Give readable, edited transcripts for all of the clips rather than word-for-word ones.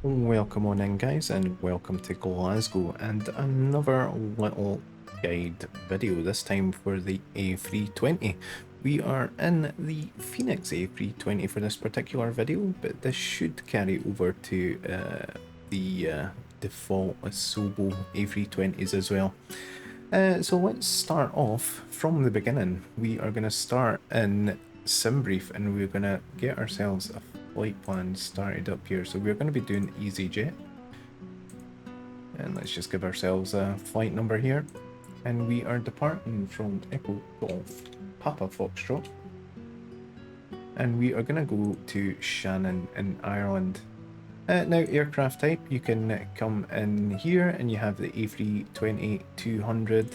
Welcome on in, guys, and welcome to Glasgow and another little guide video, this time for the A320. We are in the Fenix A320 for this particular video, but this should carry over to the default Asobo A320s as well. So let's start off from the beginning. We are going to start in SimBrief and we're going to get ourselves a flight plan started up here. So we're going to be doing EasyJet. And let's just give ourselves a flight number here. And we are departing from Echo Golf Papa Foxtrot. And we are going to go to Shannon in Ireland. Now, aircraft type, you can come in here and you have the A320-200.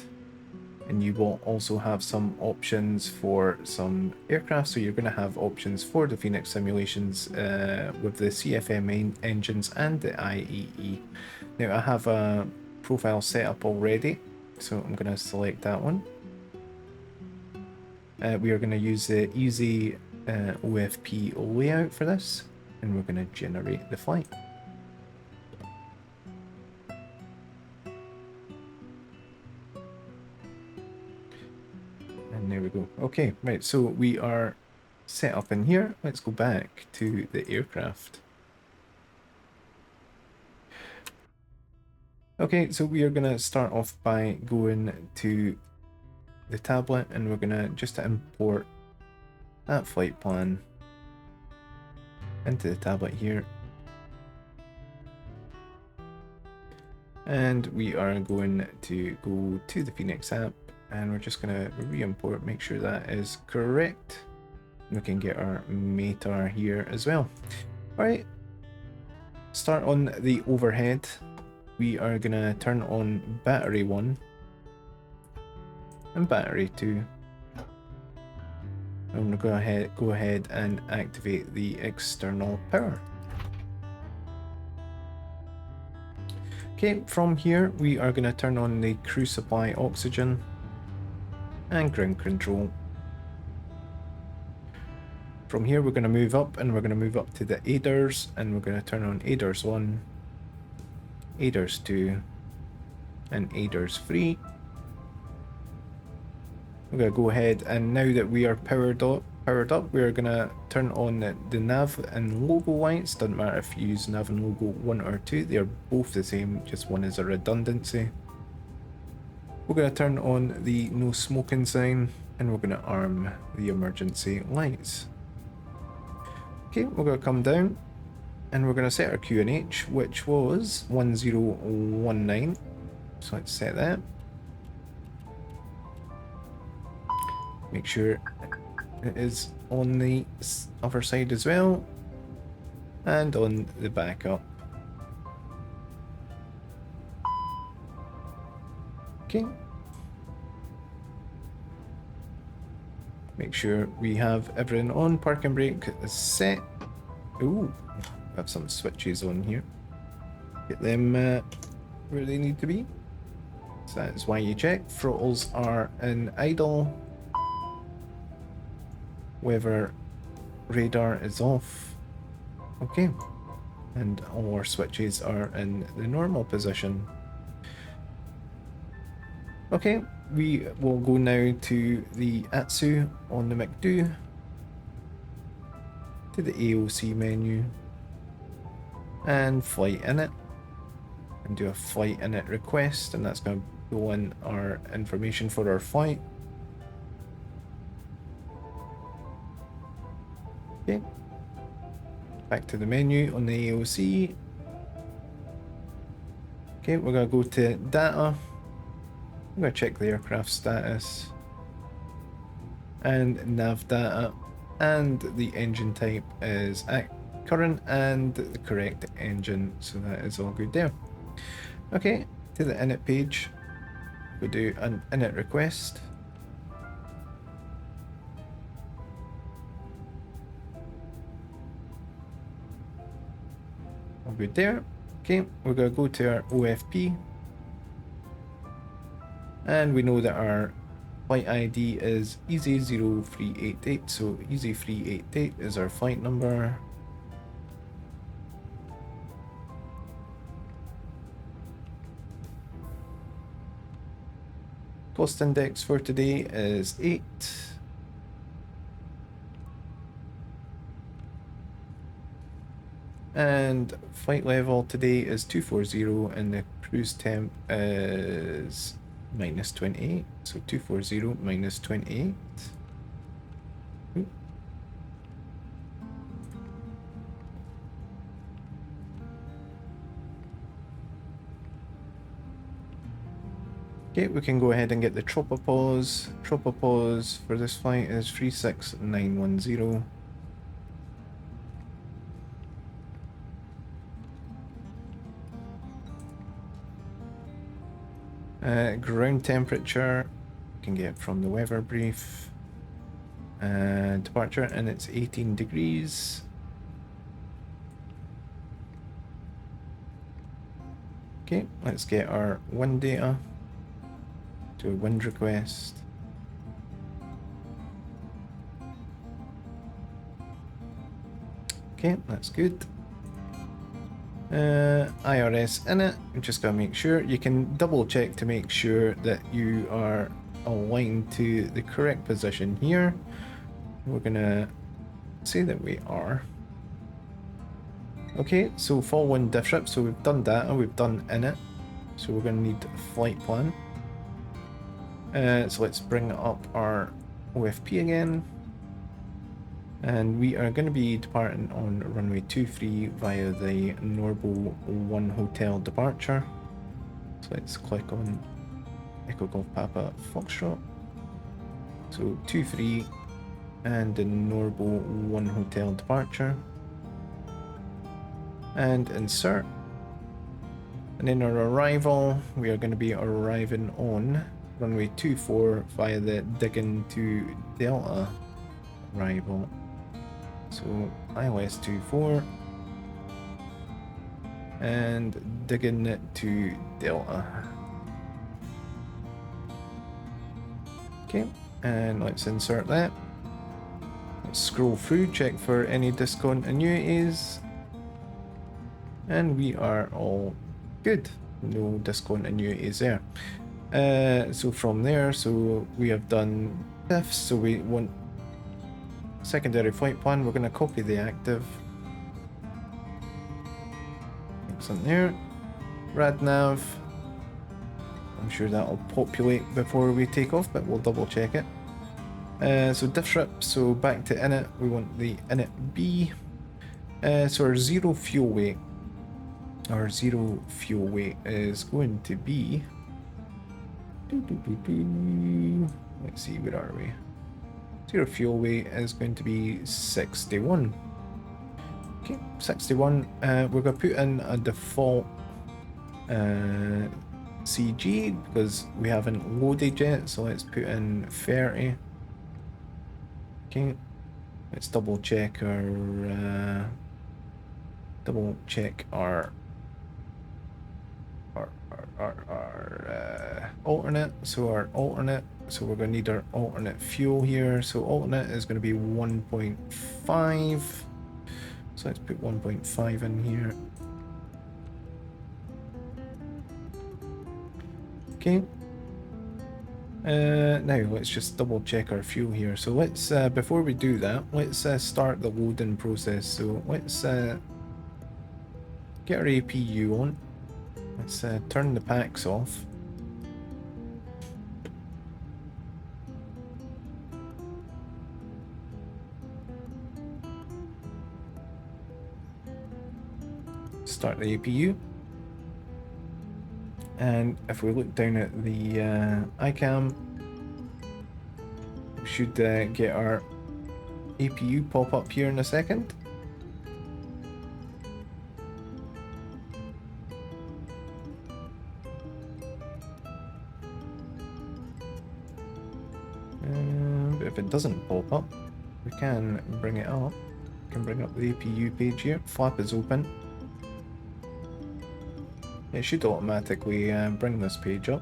And you will also have some options for some aircraft. So you're going to have options for the Fenix simulations with the CFM engines and the IEE. Now I have a profile set up already, so I'm going to select that one. We are going to use the easy OFP layout for this, and we're going to generate the flight. And there we go. Okay, right, so we are set up in here. Let's go back to the aircraft. Okay, so we are going to start off by going to the tablet, and we're going to just import that flight plan into the tablet here. And we are going to go to the Fenix app, and we're just going to re-import, make sure that is correct. We can get our METAR here as well. Alright, start on the overhead. We are going to turn on battery 1 and battery 2. I'm going to go ahead and activate the external power. Okay, from here we are going to turn on the crew supply oxygen and ground control. From here we're going to move up, and we're going to move up to the ADERS, and we're going to turn on ADERS 1, ADERS 2 and ADERS 3. We're going to go ahead, and now that we are powered up, we're going to turn on the nav and logo lights. Doesn't matter if you use nav and logo 1 or 2, they're both the same, just one is a redundancy. We're going to turn on the no smoking sign, and we're going to arm the emergency lights. Okay, we're going to come down, and we're going to set our QNH, which was 1019. So let's set that. Make sure it is on the other side as well, and on the backup. Okay. Make sure we have everything on. Parking brake is set. Ooh, we have some switches on here. Get them where they need to be. So that's why you check. Throttles are in idle. Weather radar is off. Okay. And all our switches are in the normal position. Okay, we will go now to the ATSU on the McDo, to the AOC menu, and flight init, and do a flight init request, and that's going to go in our information for our flight. Okay, back to the menu on the AOC. Okay, we're going to go to data. I'm going to check the aircraft status and nav data, and the engine type is at current and the correct engine, so that is all good there. Okay, to the init page, we'll do an init request. All good there. Okay, we're going to go to our OFP. And we know that our flight ID is EZ0388, so EZ388 is our flight number. Cost index for today is 8. And flight level today is 240 and the cruise temp is -28. So 240 minus 28. Okay, we can go ahead and get the tropopause. Tropopause for this flight is 36910. Ground temperature you can get from the weather brief. Departure, and it's 18 degrees. Okay, let's get our wind data. Do a wind request. Okay, that's good. IRS in it. I'm just gonna make sure. You can double check to make sure that you are aligned to the correct position here. We're gonna say that we are. Okay, so fall wind diff trip. So we've done that and we've done in it. So we're gonna need a flight plan. So let's bring up our OFP again. And we are going to be departing on runway 23 via the Norbo 1 Hotel departure. So let's click on Echo Golf Papa Foxtrot. So 23 and the Norbo 1 Hotel departure. And insert. And in our arrival, we are going to be arriving on runway 24 via the Diggin to Delta arrival. So ILS 24 and Diggin to Delta. Okay, and let's insert that. Let's scroll through, check for any discontinuities. And we are all good. No discontinuities there. So from there, so we have done diffs, so we want secondary flight plan. We're going to copy the active. Excellent there. RadNav. I'm sure that'll populate before we take off, but we'll double check it. So diff trip, so back to init, we want the init B. So our zero fuel weight is going to be... Let's see, where are we? Zero fuel weight is going to be 61. Okay, 61. We're going to put in a default CG because we haven't loaded yet, so let's put in 30. Okay, let's double check our alternate. So our alternate, so we're going to need our alternate fuel here. So alternate is going to be 1.5. So let's put 1.5 in here. Okay. Now let's just double check our fuel here. So let's before we do that, let's start the loading process. So let's get our APU on. Let's turn the packs off. Start the APU. And if we look down at the ICAM, we should get our APU pop up here in a second. But if it doesn't pop up, we can bring it up. We can bring up the APU page here. Flap is open. It should automatically bring this page up.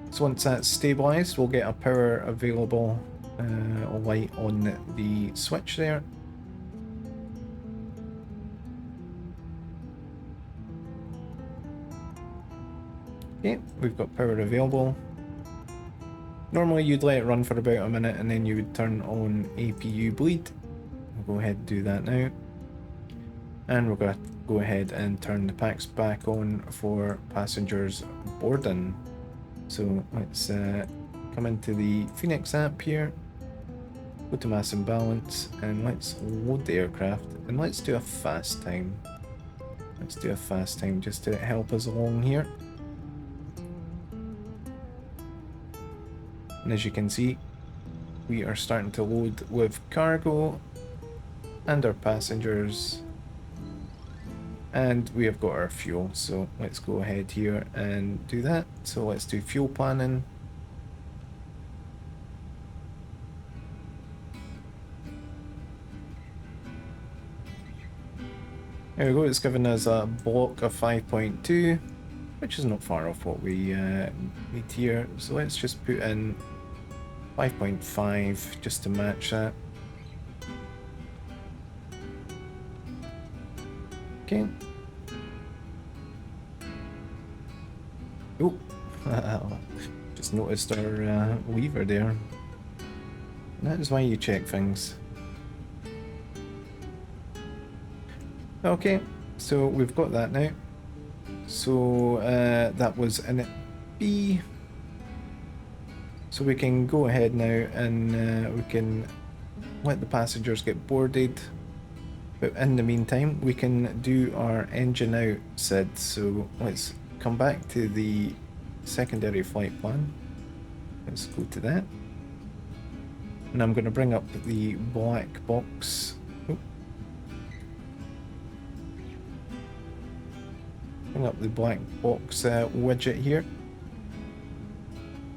So once that's stabilized, we'll get a power available light on the switch there. Okay, we've got power available. Normally you'd let it run for about a minute and then you would turn on APU bleed. We'll go ahead and do that now. And we're going to go ahead and turn the packs back on for passengers boarding. So let's come into the Fenix app here, go to mass and balance, and let's load the aircraft, and let's do a fast time. Let's do a fast time just to help us along here. And as you can see, we are starting to load with cargo and our passengers. And we have got our fuel, so let's go ahead here and do that. So let's do fuel planning. There we go, it's given us a block of 5.2, which is not far off what we need here. So let's just put in 5.5 just to match that. Okay. Oh, just noticed our lever there. And that is why you check things. Okay, so we've got that now. So that was in B. So we can go ahead now and we can let the passengers get boarded. But in the meantime, we can do our engine out SID. So let's come back to the secondary flight plan. Let's go to that. And I'm going to bring up the black box. Bring up the black box widget here.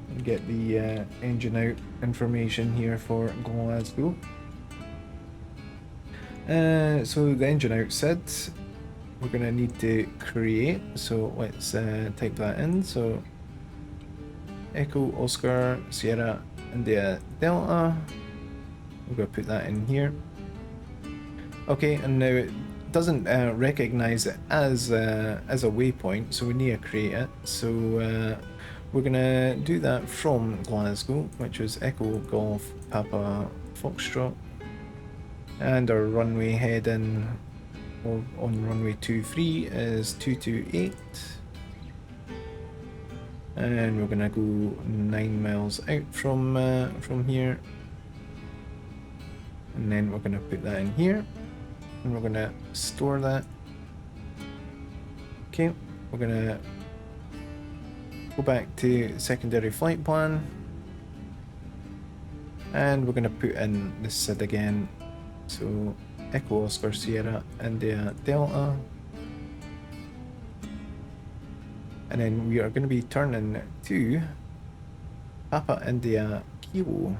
And get the engine out information here for Glasgow. So the engine out SID, we're going to need to create, so let's type that in. So Echo Oscar Sierra India Delta, we're going to put that in here. Okay, and now it doesn't recognize it as a waypoint, so we need to create it. So we're going to do that from Glasgow, which is Echo Golf Papa Foxtrot. And our runway heading on runway 23 is 228. And we're gonna go 9 miles out from here. And then we're gonna put that in here. And we're gonna store that. Okay, we're gonna go back to secondary flight plan. And we're gonna put in the SID again. So Echo Oscar Sierra India Delta, and then we are going to be turning to Papa India Kilo.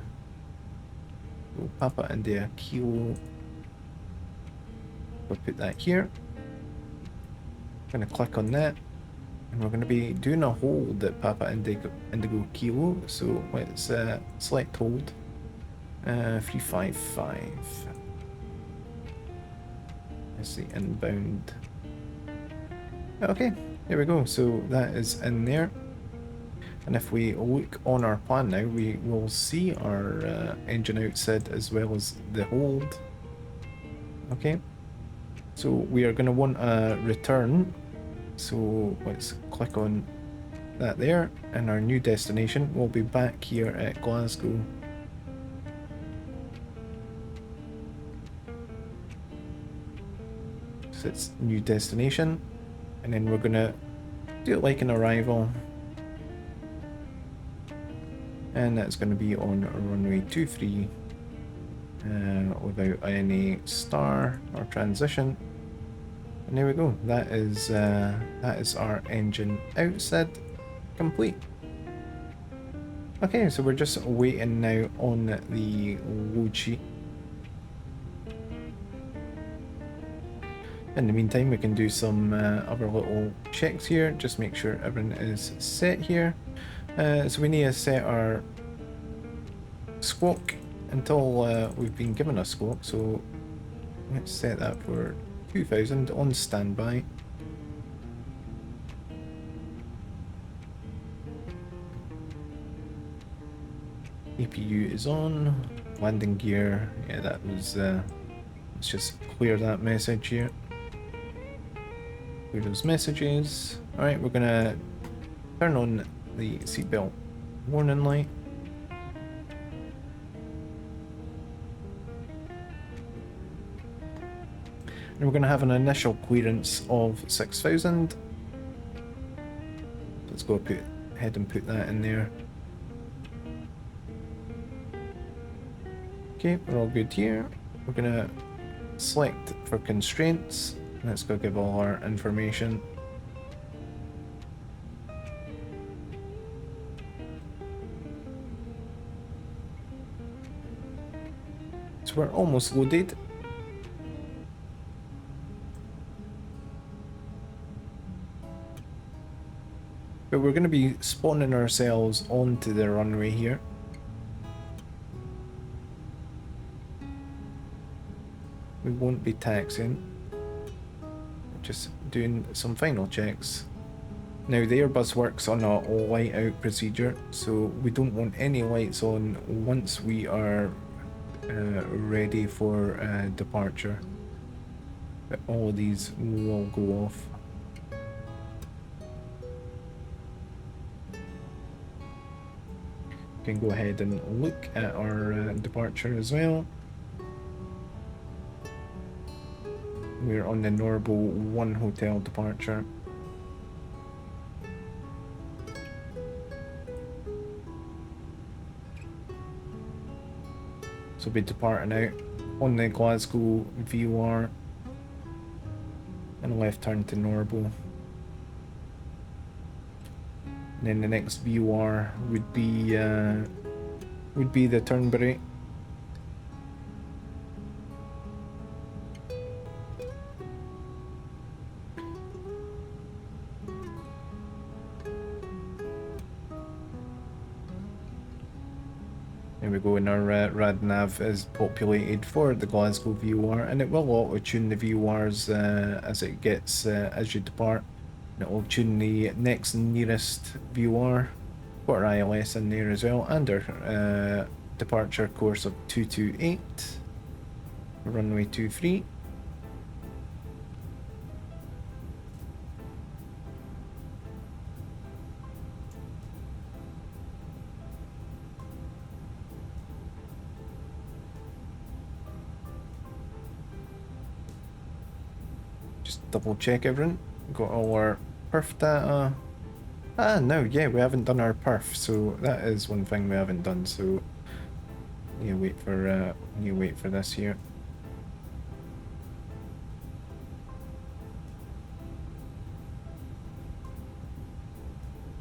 So Papa India Kilo, we'll put that here. I'm going to click on that, and we're going to be doing a hold at Papa Indigo Kilo. So let's select hold 355. The inbound. Okay, there we go. So that is in there. And if we look on our plan now, we will see our engine out SID as well as the hold. Okay, so we are going to want a return. So let's click on that there, and our new destination will be back here at Glasgow. Its new destination, and then we're gonna do it like an arrival, and that's going to be on runway 23 without any star or transition. And there we go, that is our engine out SID complete. Okay, so we're just waiting now on the load sheet. In the meantime, we can do some other little checks here, just make sure everything is set here. So we need to set our squawk until we've been given a squawk, so let's set that for 2000 on standby. APU is on. Landing gear. Yeah, that was. Let's just clear that message here. Clear those messages. Alright, we're gonna turn on the seatbelt warning light. And we're going to have an initial clearance of 6,000. Let's go ahead and put that in there. Okay, we're all good here. We're going to select for constraints. Let's go give all our information. So we're almost loaded. But we're going to be spawning ourselves onto the runway here. We won't be taxiing. Just doing some final checks. Now the Airbus works on a light out procedure, so we don't want any lights on once we are ready for departure. But all of these will go off. Can go ahead and look at our departure as well. We're on the Norbo 1 hotel departure. So we'll be departing out on the Glasgow VOR and left turn to Norbo. And then the next VOR would be the Turnberry. There we go, and our rad nav is populated for the Glasgow VOR, and it will auto-tune the VORs as it gets as you depart. It will tune the next nearest VOR, got our ILS in there as well, and our departure course of 228, runway 23. Just double check everything. Got all our perf data. No, yeah, we haven't done our perf, so that is one thing we haven't done. So you wait for this here.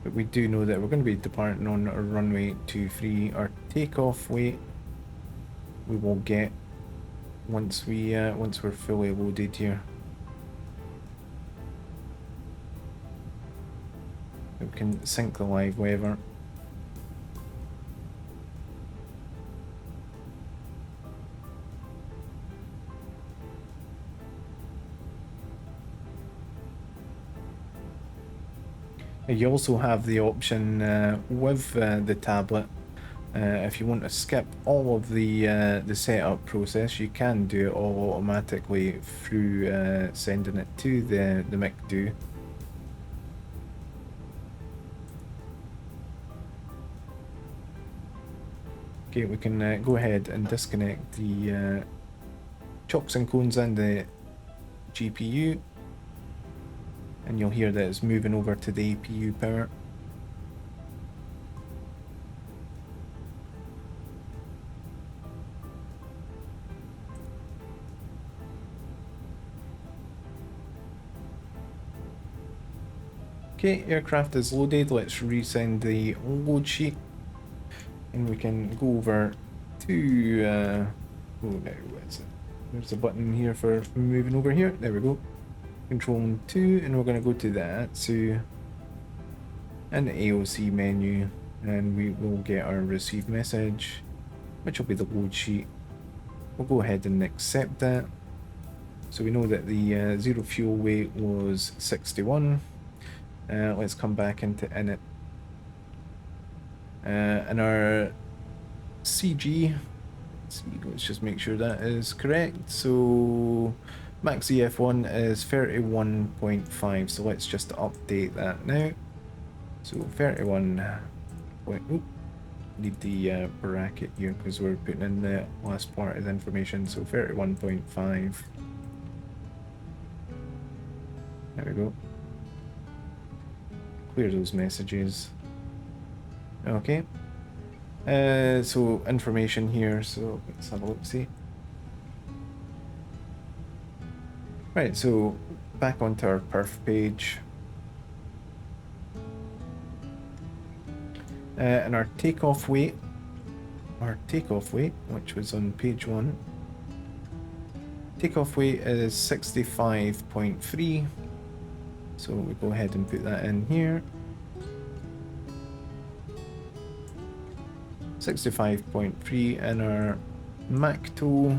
But we do know that we're going to be departing on our runway 23. Our takeoff weight we will get once we're fully loaded here. We can sync the live waiver. You also have the option with the tablet. If you want to skip all of the setup process, you can do it all automatically through sending it to the MIC-2. Okay, we can go ahead and disconnect the chocks and cones and the GPU, and you'll hear that it's moving over to the APU power. Okay, aircraft is loaded. Let's resend the load sheet. And we can go over to, oh no, what is it? There's a button here for moving over here. There we go. Control 2, and we're going to go to that. So, and the AOC menu, and we will get our receive message, which will be the load sheet. We'll go ahead and accept that. So we know that the zero fuel weight was 61. Let's come back into init. And our CG. Let's just make sure that is correct. So max EF1 is 31.5. So let's just update that now. So 31. Oop, need the bracket here because we're putting in the last part of the information. So 31.5. There we go. Clear those messages. Okay. So information here, so let's have a look, see. Right, so back onto our perf page. And our takeoff weight, which was on page 1. Takeoff weight is 65.3. So we go ahead and put that in here. 65.3, and our Mach tool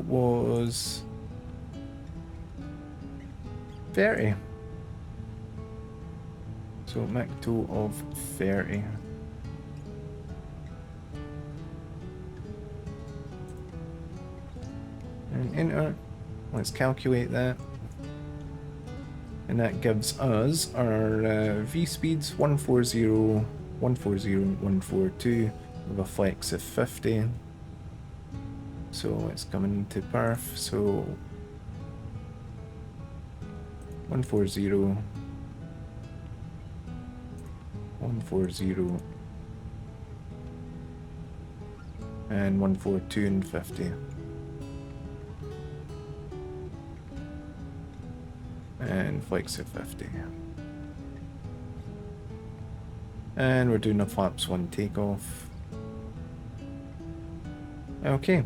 was 30. So Mach tool of 30. And enter. Let's calculate that. And that gives us our V speeds 140, 140, 142 with a flex of 50. So it's coming to perf. So 140, 140, and 142 and 50. And flex of 50. And we're doing a flaps 1 takeoff. Okay.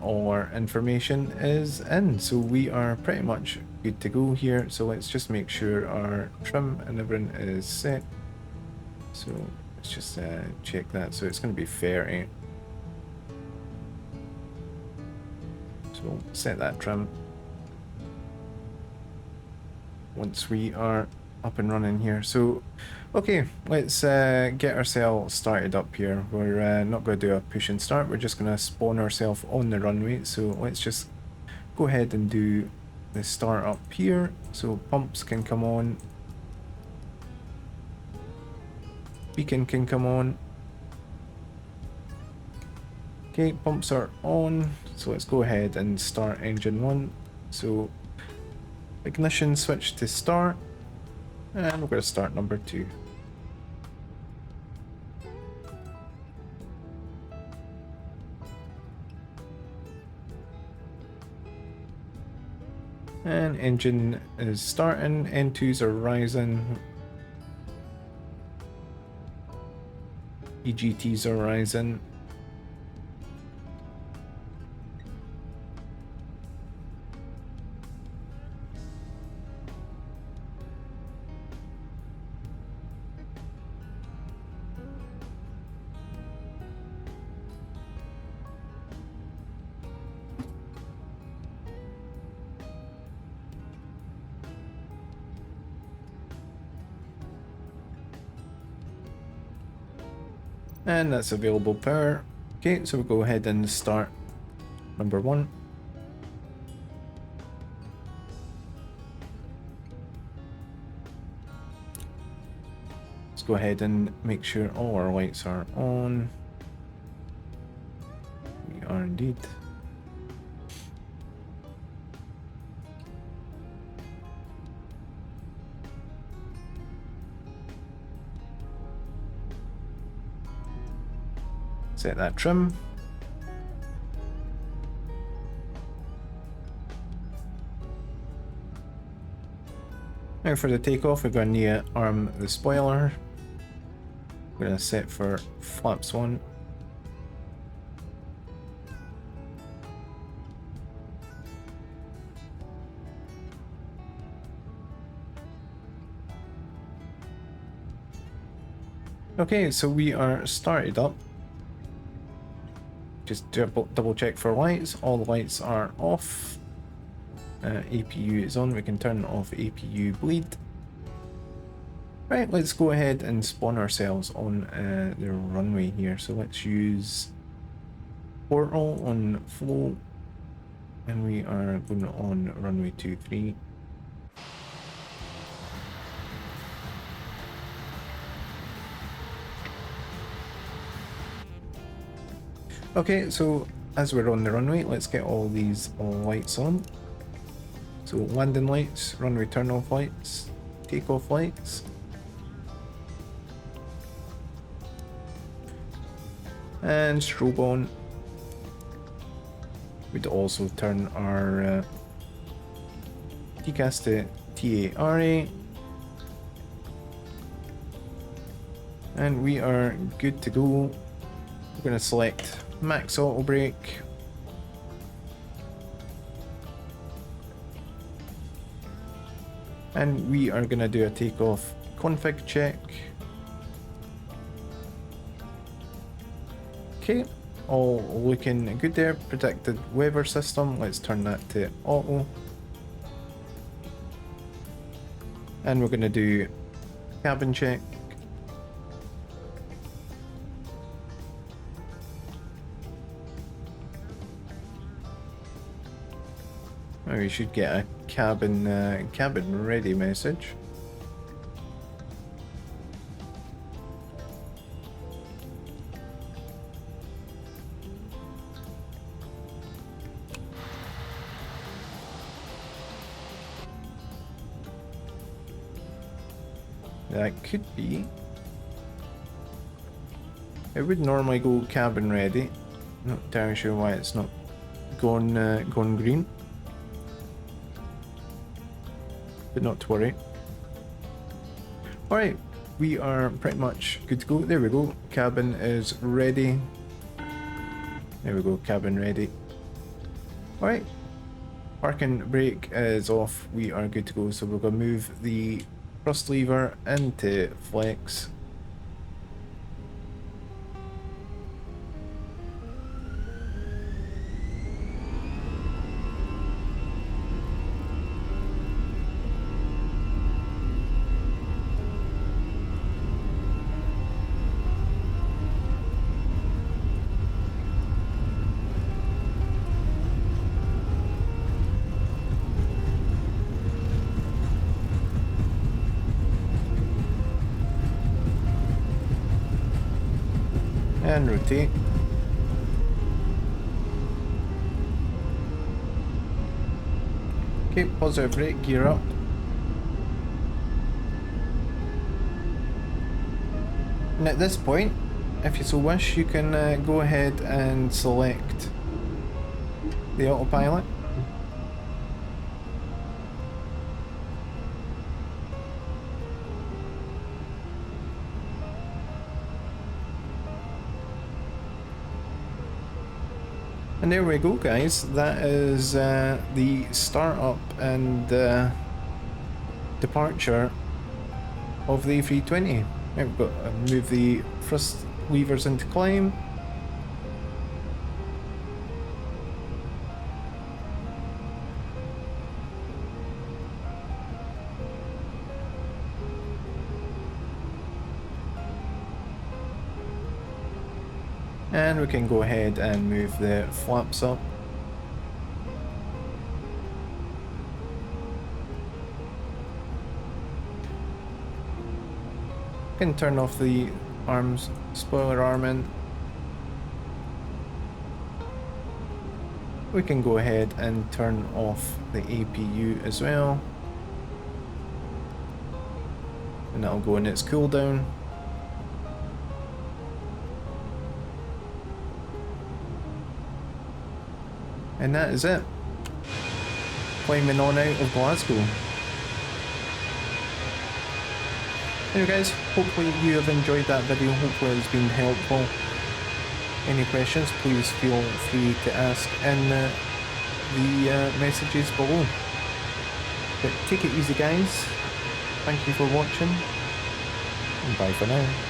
All our information is in, so we are pretty much good to go here. So let's just make sure our trim and everything is set. So let's just check that. So it's going to be 30. So set that trim. Once we are up and running here. So okay, let's get ourselves started up here. We're not going to do a push and start, we're just going to spawn ourselves on the runway. So let's just go ahead and do the start up here. So pumps can come on, beacon can come on. Okay, pumps are on, so let's go ahead and start engine 1. So ignition switch to start, and we're going to start number 2. And engine is starting, N2s are rising, EGTs are rising. And that's available power. Okay, so we'll go ahead and start number 1. Let's go ahead and make sure all our lights are on. We are indeed. Set that trim. Now for the takeoff, we're going to need to arm the spoiler. We're going to set for flaps 1. Okay, so we are started up. Just double check for lights. All the lights are off. APU is on. We can turn off APU bleed. Right, let's go ahead and spawn ourselves on the runway here. So let's use portal on flow, and we are going on runway 23. Okay, so as we're on the runway, let's get all these lights on. So landing lights, runway turn off lights, takeoff lights. And strobe on. We'd also turn our TCAS to TARA. And we are good to go. We're going to select max auto brake. And we are going to do a takeoff config check. Okay, all looking good there. Predicted weather system, let's turn that to auto. And we're going to do cabin check. Oh, we should get a cabin ready message. That could be. It would normally go cabin ready. Not entirely sure why it's not gone green. But not to worry. Alright, we are pretty much good to go. There we go. Cabin is ready. There we go, cabin ready. Alright. Parking brake is off. We are good to go. So we're going to move the thrust lever into flex. And rotate. Okay, positive brake, gear up. And at this point, if you so wish, you can go ahead and select the autopilot. And there we go, guys. That is the startup and departure of the A320. Right, we've got to move the thrust levers into climb. And we can go ahead and move the flaps up. Can turn off the arms, spoiler arming. We can go ahead and turn off the APU as well. And that'll go in its cooldown. And that is it. Climbing on out of Glasgow. Anyway guys, hopefully you have enjoyed that video, hopefully it's been helpful. Any questions, please feel free to ask in the messages below. But take it easy guys, thank you for watching, and bye for now.